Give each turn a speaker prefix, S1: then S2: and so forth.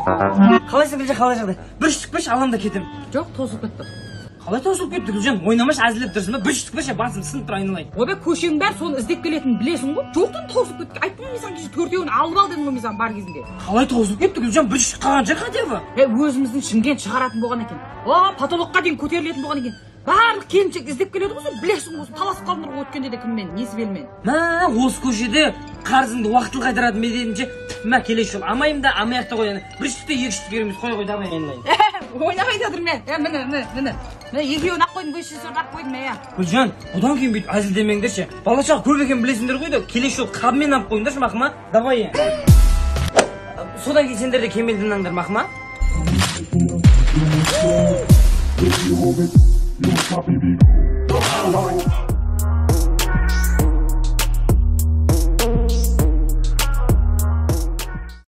S1: Қалайсың Гүлжан, қалай жағдай? Bir түспеш алам да кетем.
S2: Жоқ, тосылып кетті.
S1: Қалай тосылып кетті Гүлжан? Ойнамаш әзілеп тұрсың ба? Bir түспеш басым сынып тұр айналайын.
S2: Ойбай, көшенің бәрі соны іздеп келетінін білесің ғой. Жоқтан тосылып кетті. Айттым мен саған кеше төртеуін алып ал дедім ғой мен саған бар кезінде.
S1: Қалай тосылып кетті Гүлжан? Bir түспеш қалған жер хотя бы.
S2: Өзіміздің Шымкент шығаратын болған екен. Потолокқа дейін көтерілетін болған екен. Барлық келіншек іздеп келеді ғой, сен білесің ғой, таласып қалдыңдар ғой өткенде де кіммен, несібелмен.
S1: Мә, осы көшеде қарызыңды уақытылы қайтарады ме дедімше, мә келесі жол амайым да амаяқ та қояны. Bir түспе екі түспе береміз, қой давай айналайын.
S2: Ойнамай жатыр мен. Міне. Екеуін ақ қойдым, 500 ақ қойдым я.
S1: Гүлжан, одан кейін бүйтіп әзілдемеңдерші. Бала-шаға көп екен білесіңдер ғой да, келесі жол қабымен алып қойыңдаршы мақыма. Давай. Содан кейін сендер де кемелден аңдар мақыма. You